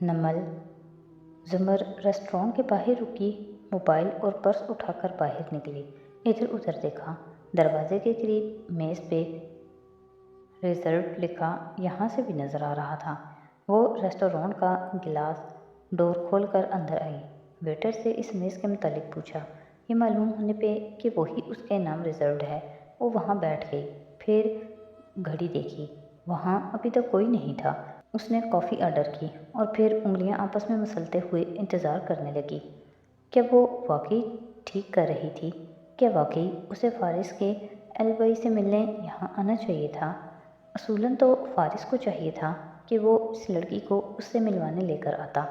नमल। जुमर restaurant के बाहर रुकी, मोबाइल और पर्स उठाकर बाहर निकली। इधर उधर देखा, दरवाजे के करीब मेज़ पे रिजर्व लिखा यहाँ से भी नज़र आ रहा था। वो रेस्टोरेंट का गिलास डोर खोलकर अंदर आई। वेटर से इस मेज़ के मुतालिक पूछा। ये मालूम होने पे कि वही उसके नाम रिजर्व्ड है, वो वहाँ बैठ गई। फिर घड़ी देखी, वहाँ अभी तक कोई नहीं था। उसने कॉफ़ी ऑर्डर की और फिर उंगलियां आपस में मसलते हुए इंतज़ार करने लगी। क्या वो वाकई ठीक कर रही थी? क्या वाकई उसे फारिस के एलबाई से मिलने यहाँ आना चाहिए था? असूलन तो फारिस को चाहिए था कि वो इस लड़की को उससे मिलवाने लेकर आता,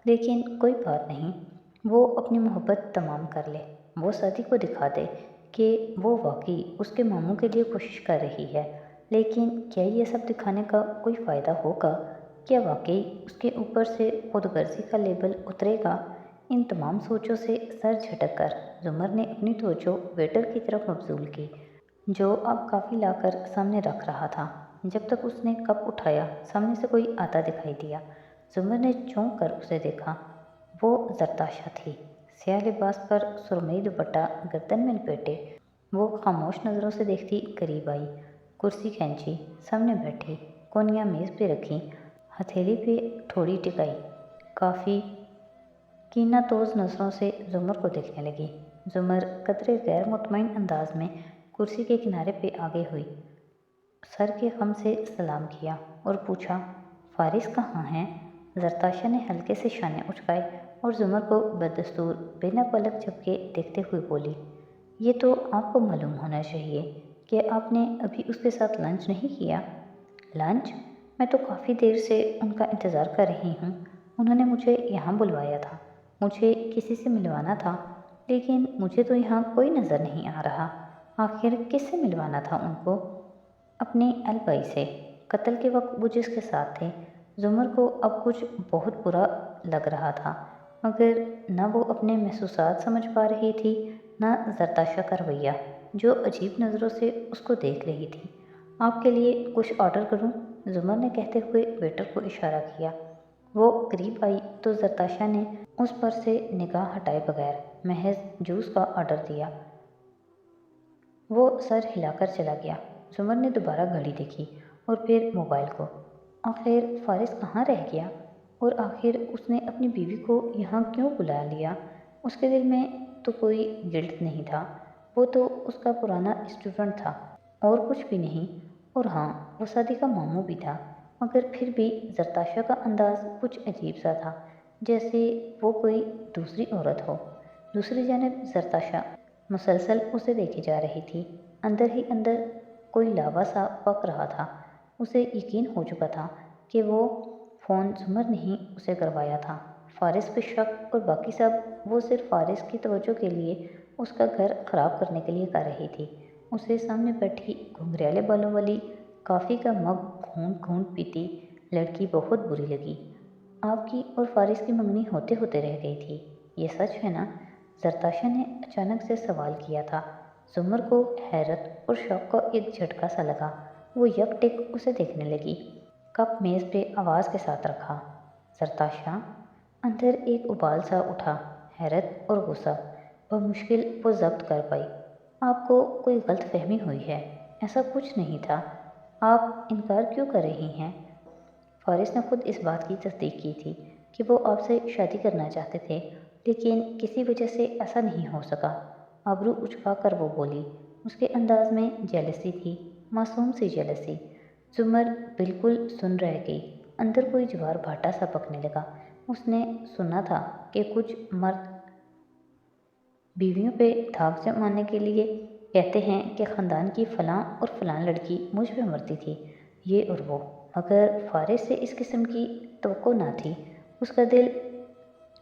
लेकिन कोई बात नहीं, वो अपनी मोहब्बत तमाम कर ले। वो सदी को दिखा दे कि वो वाकई उसके मामू के लिए कोशिश कर रही है। लेकिन क्या ये सब दिखाने का कोई फ़ायदा होगा? क्या वाकई उसके ऊपर से खुदगर्जी का लेबल उतरेगा? इन तमाम सोचों से सर झटक कर जुमर ने अपनी तवज्जो वेटर की तरफ मबजूल की, जो अब काफ़ी लाकर सामने रख रहा था। जब तक उसने कप उठाया, सामने से कोई आता दिखाई दिया। जुमर ने चौंक कर उसे देखा। वो जरताशा थी, स्याह लिबास पर सुरमई दुपट्टा गर्दन में लपेटे। वो खामोश नज़रों से देखती करीब आई, कुर्सी खींची, सामने बैठी, कोनियाँ मेज़ पे रखी, हथेली पे थोड़ी टिकाई, काफ़ी कीनातोज़ नज़रों से जुमर को देखने लगी। जुमर कतरे गैर मुतमईन अंदाज में कुर्सी के किनारे पे आगे हुई, सर के खम से सलाम किया और पूछा, फारिस कहाँ हैं? जरताशा ने हल्के से शाने उचकाए और जुमर को बदस्तूर बिना पलक झपके देखते हुए बोली, ये तो आपको मालूम होना चाहिए कि आपने अभी उसके साथ लंच नहीं किया। लंच? मैं तो काफ़ी देर से उनका इंतज़ार कर रही हूँ। उन्होंने मुझे यहाँ बुलवाया था, मुझे किसी से मिलवाना था, लेकिन मुझे तो यहाँ कोई नज़र नहीं आ रहा। आखिर किससे मिलवाना था उनको? अपने अलबाई से। कत्ल के वक्त वो जिसके साथ थे। जुमर को अब कुछ बहुत बुरा लग रहा था, मगर न वो अपने महसूसात समझ पा रही थी, न जरताशा का रवैया, जो अजीब नज़रों से उसको देख रही थी। आपके लिए कुछ ऑर्डर करूं? जुमर ने कहते हुए वेटर को इशारा किया। वो करीब आई तो जरताशा ने उस पर से निगाह हटाए बगैर महज जूस का ऑर्डर दिया। वो सर हिलाकर चला गया। जुमर ने दोबारा घड़ी देखी और फिर मोबाइल को। आखिर फारिस कहाँ रह गया? और आखिर उसने अपनी बीवी को यहाँ क्यों बुला लिया? उसके दिल में तो कोई गिल्ट नहीं था, वो तो उसका पुराना स्टूडेंट था और कुछ भी नहीं। और हाँ, वो शादी का मामू भी था, मगर फिर भी जरताशा का अंदाज कुछ अजीब सा था, जैसे वो कोई दूसरी औरत हो। दूसरी जानिब जरताशा मुसलसल उसे देखी जा रही थी। अंदर ही अंदर कोई लावा सा पक रहा था। उसे यकीन हो चुका था कि वो फ़ोन जुमर ने ही उसे करवाया था। फारिस पे शक और बाकी सब वो सिर्फ फारिस की तवज्जो के लिए उसका घर ख़राब करने के लिए कर रही थी। उसे सामने बैठी घुंघराले बालों वाली कॉफ़ी का मग घूंट घूंट पीती लड़की बहुत बुरी लगी। आपकी और फारिस की मंगनी होते होते रह गई थी, ये सच है ना? जरताशा ने अचानक से सवाल किया था। जुमर को हैरत और शौक का एक झटका सा लगा। वो यकटिक उसे देखने लगी। कप मेज़ पे आवाज़ के साथ रखा। जरताशा। अंदर एक उबाल सा उठा, हैरत और गुस्सा। बमुश्किल वो जब्त कर पाई। आपको कोई गलत फहमी हुई है, ऐसा कुछ नहीं था। आप इनकार क्यों कर रही हैं? फारिस ने खुद इस बात की तस्दीक की थी कि वो आपसे शादी करना चाहते थे, लेकिन किसी वजह से ऐसा नहीं हो सका। आबरू उचका कर वो बोली। उसके अंदाज में जेलसी थी, मासूम सी जेलसी। जुमर बिल्कुल सुन रह गई। अंदर कोई ज्वार भाटा सा पकने लगा। उसने सुना था कि कुछ मर्द बीवियों पे धाक जमाने के लिए कहते हैं कि ख़ानदान की फ़लाँ और फ़लाँ लड़की मुझ पे मरती थी, ये और वो। मगर फारिस से इस किस्म की तवक्को ना थी। उसका दिल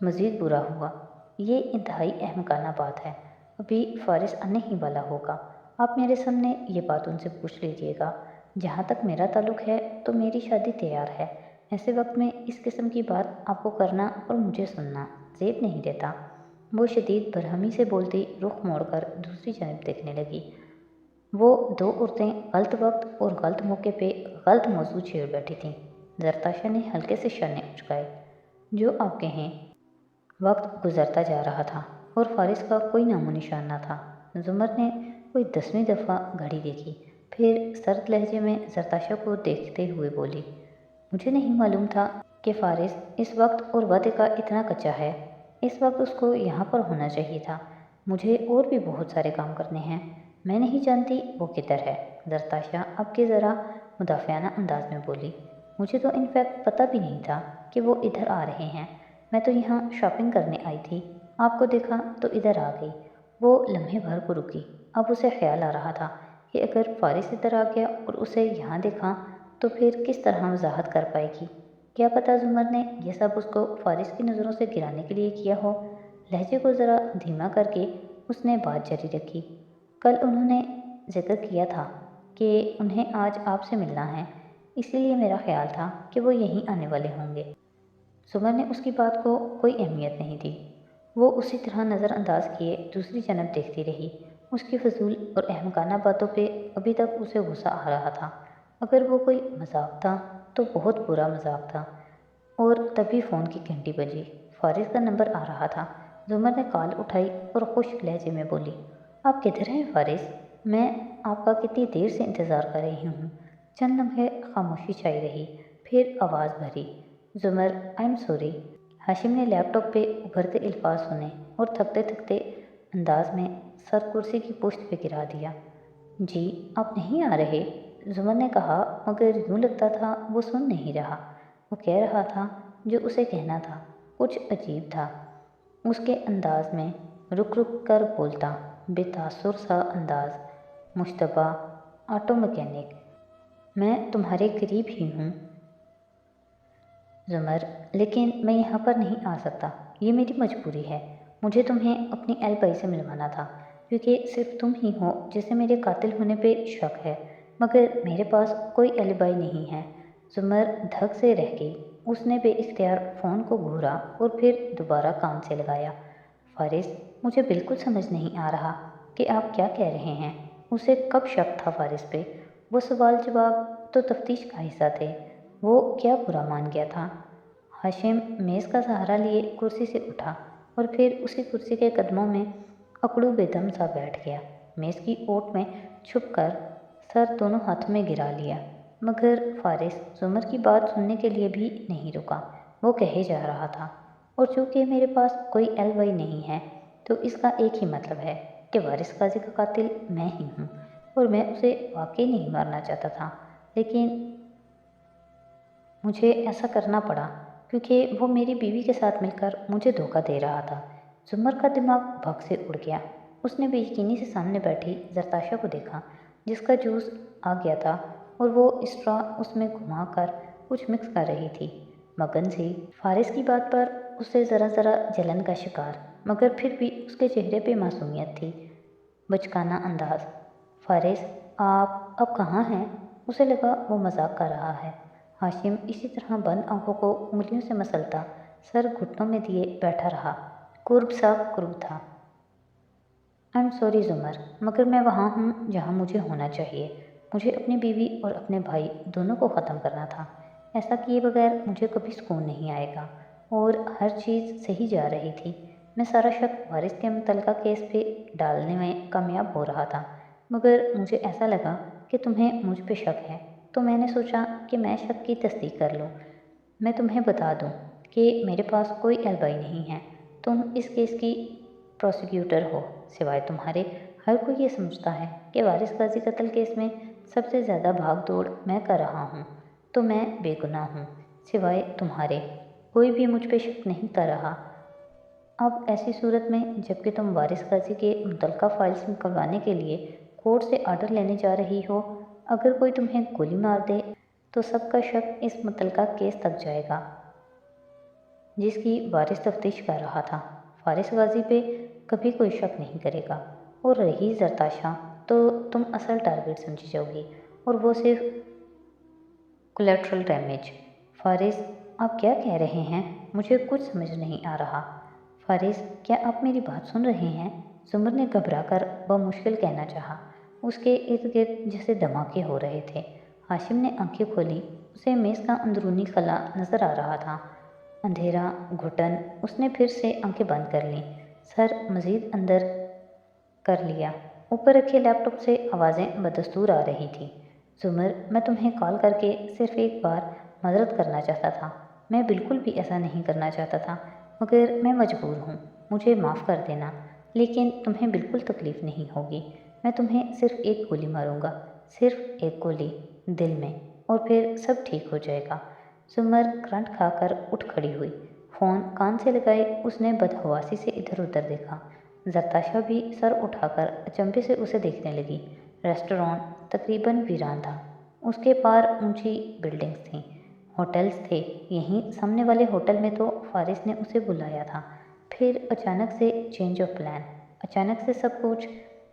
मज़ीद बुरा हुआ। ये इंतहाई अहमकाना बात है। अभी फारिस आने ही वाला होगा। आप मेरे सामने ये बात उनसे पूछ लीजिएगा। जहाँ तक मेरा ताल्लुक़ है तो मेरी शादी तैयार है। ऐसे वक्त में इस किस्म की बात आपको करना और मुझे सुनना ज़ेब नहीं देता। वो शदीद बरहमी से बोलती रुख मोड़कर दूसरी जानिब देखने लगी। वो दो औरतें गलत वक्त और गलत मौके पे गलत मौजू छेड़ बैठी थीं। जरताशा ने हल्के से शाने उचकाए। जो आप कहें। वक्त गुजरता जा रहा था और फारिस का कोई नामो निशान न था। जुमर ने कोई 10वीं दफ़ा घड़ी देखी, फिर सर्द लहजे में जरताशा को देखते हुए बोली, मुझे नहीं मालूम था कि फारिस इस वक्त और वादे का इतना कच्चा है। इस वक्त उसको यहाँ पर होना चाहिए था। मुझे और भी बहुत सारे काम करने हैं। मैं नहीं जानती वो किधर है। जरताशा अब के ज़रा मुदाफ़ियाना अंदाज में बोली, मुझे तो इनफैक्ट पता भी नहीं था कि वो इधर आ रहे हैं। मैं तो यहाँ शॉपिंग करने आई थी, आपको देखा तो इधर आ गई। वो लम्हे भर को रुकी। अब उसे ख्याल आ रहा था कि अगर फारिस इधर आ गया और उसे यहाँ देखा तो फिर किस तरह वजाहत कर पाएगी। क्या पता जुमर ने यह सब उसको फारिस की नज़रों से गिराने के लिए किया हो। लहजे को ज़रा धीमा करके उसने बात जारी रखी, कल उन्होंने जिक्र किया था कि उन्हें आज आपसे मिलना है, इसीलिए मेरा ख्याल था कि वो यहीं आने वाले होंगे। जुमर ने उसकी बात को कोई अहमियत नहीं दी। वो उसी तरह नज़रअंदाज किए दूसरी जानब देखती रही। उसकी फजूल और अहमकाना बातों पे अभी तक उसे गुस्सा आ रहा था। अगर वो कोई मजाक था तो बहुत बुरा मजाक था। और तभी फ़ोन की घंटी बजी। फारिस का नंबर आ रहा था। जुमर ने कॉल उठाई और खुश लहजे में बोली, आप किधर हैं फारिस? मैं आपका कितनी देर से इंतज़ार कर रही हूँ। चंद लम्हे खामोशी छाई रही, फिर आवाज़ भरी, जुमर आई एम सॉरी। हाशिम ने लैपटॉप पे उभरते अल्फाज सुने और थकते थकते अंदाज में सर कुर्सी की पुश्त पे गिरा दिया। जी आप नहीं आ रहे? जुमर ने कहा, मगर यूँ लगता था वो सुन नहीं रहा। वो कह रहा था जो उसे कहना था। कुछ अजीब था उसके अंदाज में, रुक रुक कर बोलता, बेतासुर सा अंदाज। मुश्तबा, ऑटो मैकेनिक, मैं तुम्हारे करीब ही हूँ जुमर, लेकिन मैं यहाँ पर नहीं आ सकता। ये मेरी मजबूरी है। मुझे तुम्हें अपनी एलबाई से मिलवाना था, क्योंकि सिर्फ तुम ही हो जिसे मेरे कातिल होने पे शक है, मगर मेरे पास कोई एलिबाई नहीं है। जुमर धक से रह गई। उसने बेइख्तियार फ़ोन को घूरा और फिर दोबारा कान से लगाया। फारिस, मुझे बिल्कुल समझ नहीं आ रहा कि आप क्या कह रहे हैं। उसे कब शक था फारिस पे? वो सवाल जवाब तो तफ्तीश का हिस्सा थे। वो क्या बुरा मान गया था? हाशिम मेज़ का सहारा लिए कुर्सी से उठा और फिर उसी कुर्सी के कदमों में अकड़ू बेदम सा बैठ गया। मेज़ की ओट में छुपकर सर दोनों हाथों में गिरा लिया। मगर फारिस जुमर की बात सुनने के लिए भी नहीं रुका। वो कहे जा रहा था, और चूँकि मेरे पास कोई एलवाई नहीं है तो इसका एक ही मतलब है कि वारिस काजी का कातिल मैं ही हूँ, और मैं उसे वाकई नहीं मारना चाहता था, लेकिन मुझे ऐसा करना पड़ा क्योंकि वो मेरी बीवी के साथ मिलकर मुझे धोखा दे रहा था। जुमर का दिमाग भग से उड़ गया। उसने बेयकीनी से सामने बैठी जरताशा को देखा, जिसका जूस आ गया था और वो स्ट्रॉ उसमें घुमा कर कुछ मिक्स कर रही थी। मगन सी फारिस की बात पर उससे ज़रा ज़रा जलन का शिकार, मगर फिर भी उसके चेहरे पे मासूमियत थी, बचकाना अंदाज। फारिस, आप अब कहाँ हैं? उसे लगा वो मजाक कर रहा है। हाशिम इसी तरह बंद आंखों को उंगलियों से मसलता सर घुटनों में दिए बैठा रहा। कुर्ब सा कुर्ब था। आई एम सॉरी जुमर, मगर मैं वहाँ हूँ जहाँ मुझे होना चाहिए। मुझे अपनी बीवी और अपने भाई दोनों को ख़त्म करना था। ऐसा किए बगैर मुझे कभी सुकून नहीं आएगा। और हर चीज़ सही जा रही थी। मैं सारा शक वारिस के मुतल्लिका केस पे डालने में कामयाब हो रहा था, मगर मुझे ऐसा लगा कि तुम्हें मुझ पे शक है, तो मैंने सोचा कि मैं शक की तस्दीक कर लूँ। मैं तुम्हें बता दूँ कि मेरे पास कोई एलबाई नहीं है। तुम इस केस की प्रोसिक्यूटर हो। सिवाय तुम्हारे हर कोई ये समझता है कि वारिस गाजी कत्ल केस में सबसे ज़्यादा भाग दौड़ मैं कर रहा हूँ, तो मैं बेगुनाह हूँ। सिवाय तुम्हारे कोई भी मुझ पे शक नहीं कर रहा। अब ऐसी सूरत में जबकि तुम वारिस गाजी के मुतल्लिका फाइल्स निकलवाने के लिए कोर्ट से आर्डर लेने जा रही हो, अगर कोई तुम्हें गोली मार दे तो सबका शक इस मुतल्लिका केस तक जाएगा जिसकी वारिस तफ्तीश कर रहा था। फारिस गाजी पे कभी कोई शक नहीं करेगा, और रही जरताशा तो तुम असल टारगेट समझी जाओगी, और वो सिर्फ कोलेट्रल डैमेज। फारिस, आप क्या कह रहे हैं? मुझे कुछ समझ नहीं आ रहा। फारिस, क्या आप मेरी बात सुन रहे हैं? जुमर ने घबरा कर बमुश्किल कहना चाहा। उसके इर्द गिर्द जैसे धमाके हो रहे थे। हाशिम ने आंखें खोली। उसे मेज़ का अंदरूनी खला नजर आ रहा था। اندھیرا گھٹن اس نے پھر سے آنکھیں بند کر لیں، سر مزید اندر کر لیا۔ اوپر رکھے لیپ ٹاپ سے آوازیں بدستور آ رہی تھیں۔ زمر، میں تمہیں کال کر کے صرف ایک بار معذرت کرنا چاہتا تھا۔ میں بالکل بھی ایسا نہیں کرنا چاہتا تھا، مگر میں مجبور ہوں۔ مجھے معاف کر دینا، لیکن تمہیں بالکل تکلیف نہیں ہوگی۔ میں تمہیں صرف ایک گولی ماروں گا، صرف ایک گولی، دل میں، اور پھر سب ٹھیک ہو جائے گا۔ زمر کرنٹ کھا کر اٹھ کھڑی ہوئی۔ فون کان سے لگائے اس نے بدحواسی سے ادھر ادھر دیکھا۔ زرتاشا بھی سر اٹھا کر اچنبھے سے اسے دیکھنے لگی۔ ریسٹورانٹ تقریباً ویران تھا۔ اس کے پار اونچی بلڈنگز تھیں، ہوٹلز تھے۔ یہیں سامنے والے ہوٹل میں تو فارس نے اسے بلایا تھا۔ پھر اچانک سے چینج آف پلان، اچانک سے سب کچھ۔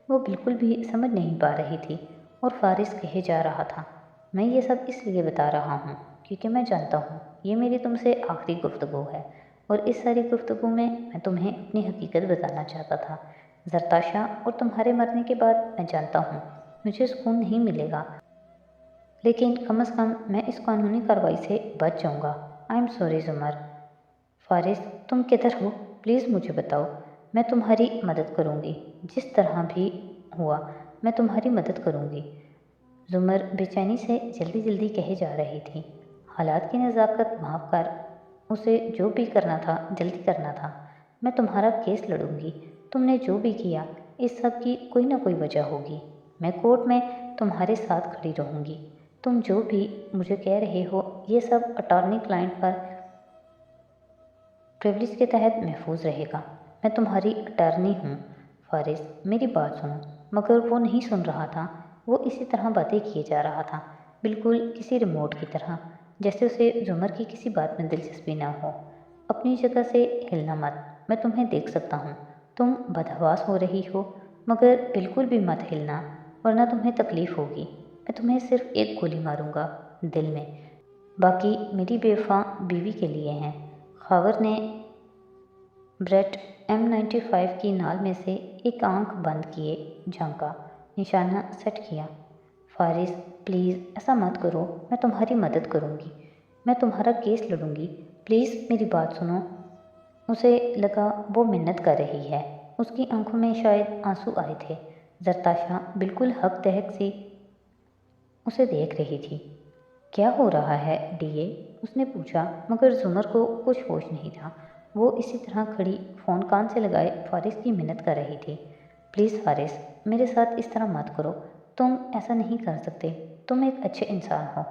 وہ بالکل بھی سمجھ نہیں پا رہی تھی، اور فارس کہے جا رہا تھا، میں یہ سب اس لیے بتا رہا ہوں کیونکہ میں جانتا ہوں یہ میری تم سے آخری گفتگو ہے، اور اس ساری گفتگو میں تمہیں اپنی حقیقت بتانا چاہتا تھا زرتاشا، اور تمہارے مرنے کے بعد میں جانتا ہوں مجھے سکون نہیں ملے گا، لیکن کم از کم میں اس قانونی کارروائی سے بچ جاؤں گا۔ آئی ایم سوری زمر۔ فارس، تم کدھر ہو؟ پلیز مجھے بتاؤ، میں تمہاری مدد کروں گی، جس طرح بھی ہوا میں تمہاری مدد کروں گی۔ زمر بے چینی سے جلدی جلدی کہے جا رہی تھی۔ حالات کی نزاکت بھانپ کر اسے جو بھی کرنا تھا جلدی کرنا تھا۔ میں تمہارا کیس لڑوں گی، تم نے جو بھی کیا اس سب کی کوئی نہ کوئی وجہ ہوگی۔ میں کورٹ میں تمہارے ساتھ کھڑی رہوں گی۔ تم جو بھی مجھے کہہ رہے ہو یہ سب اٹارنی کلائنٹ پر پریویلیج کے تحت محفوظ رہے گا۔ میں تمہاری اٹارنی ہوں۔ فارس، میری بات سنو۔ مگر وہ نہیں سن رہا تھا۔ وہ اسی طرح باتیں کیے جا رہا تھا، بالکل کسی ریموٹ کی طرح، جیسے اسے زمر کی کسی بات میں دلچسپی نہ ہو۔ اپنی جگہ سے ہلنا مت، میں تمہیں دیکھ سکتا ہوں۔ تم بدحواس ہو رہی ہو، مگر بالکل بھی مت ہلنا، ورنہ تمہیں تکلیف ہوگی۔ میں تمہیں صرف ایک گولی ماروں گا، دل میں، باقی میری بے وفا بیوی کے لیے ہیں۔ خاور نے بریٹ M95 کی نال میں سے ایک آنکھ بند کیے جھانکا، نشانہ سیٹ کیا۔ فارس، پلیز ایسا مت کرو، میں تمہاری مدد کروں گی، میں تمہارا کیس لڑوں گی، پلیز میری بات سنو۔ اسے لگا وہ منت کر رہی ہے، اس کی آنکھوں میں شاید آنسو آئے تھے۔ زرتاشا بالکل حق تحق سی اسے دیکھ رہی تھی۔ کیا ہو رہا ہے ڈی اے؟ اس نے پوچھا، مگر زمر کو کچھ ہوش نہیں تھا۔ وہ اسی طرح کھڑی فون کان سے لگائے فارس کی منت کر رہی تھی۔ پلیز فارس، میرے ساتھ اس طرح مت کرو، تم ایسا نہیں کر سکتے، تم ایک اچھے انسان ہو،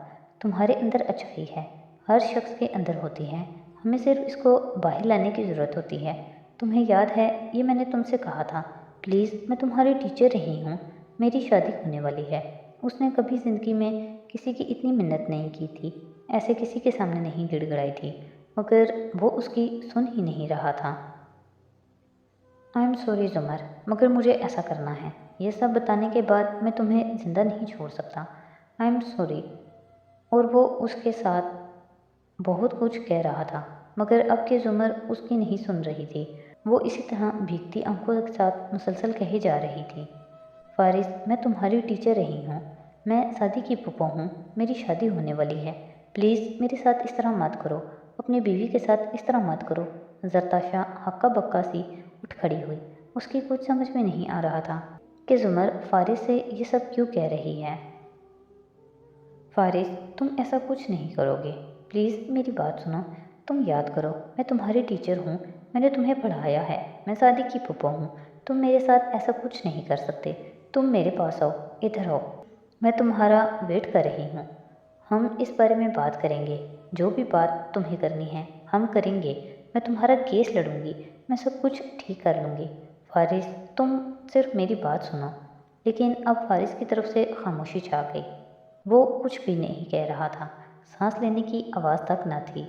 تمہارے اندر اچھائی ہے، ہر شخص کے اندر ہوتی ہے، ہمیں صرف اس کو باہر لانے کی ضرورت ہوتی ہے۔ تمہیں یاد ہے یہ میں نے تم سے کہا تھا، پلیز میں تمہاری ٹیچر رہی ہوں، میری شادی ہونے والی ہے۔ اس نے کبھی زندگی میں کسی کی اتنی منت نہیں کی تھی، ایسے کسی کے سامنے نہیں گڑ گڑائی تھی، مگر وہ اس کی سن ہی نہیں رہا تھا۔ آئی ایم سوری زمر، مگر مجھے ایسا کرنا ہے، یہ سب بتانے کے بعد میں تمہیں زندہ نہیں چھوڑ سکتا۔ I am sorry. اور وہ اس کے ساتھ بہت کچھ کہہ رہا تھا، مگر اب کہ زمر اس کی نہیں سن رہی تھی، وہ اسی طرح بھیگتی آنکھوں کے ساتھ مسلسل کہے جا رہی تھی۔ فارس، میں تمہاری ٹیچر رہی ہوں، میں سادی کی پھپھو ہوں، میری شادی ہونے والی ہے، پلیز میرے ساتھ اس طرح مت کرو، اپنی بیوی کے ساتھ اس طرح مت کرو۔ زرتاشا ہکا بکا سی اٹھ کھڑی ہوئی۔ اس کی کچھ سمجھ میں نہیں آ رہا تھا کہ زمر فارس سے یہ سب کیوں کہہ رہی ہے۔ فارس، تم ایسا کچھ نہیں کرو گے، پلیز میری بات سنو۔ تم یاد کرو میں تمہاری ٹیچر ہوں، میں نے تمہیں پڑھایا ہے، میں سادی کی پھپھو ہوں، تم میرے ساتھ ایسا کچھ نہیں کر سکتے۔ تم میرے پاس آؤ، ادھر آؤ، میں تمہارا ویٹ کر رہی ہوں۔ ہم اس بارے میں بات کریں گے، جو بھی بات تمہیں کرنی ہے ہم کریں گے، میں تمہارا کیس لڑوں گی، میں سب کچھ ٹھیک کر لوں گی۔ فارس، تم صرف میری بات سنو۔ لیکن اب فارس کی طرف سے خاموشی چھا گئی۔ وہ کچھ بھی نہیں کہہ رہا تھا، سانس لینے کی آواز تک نہ تھی۔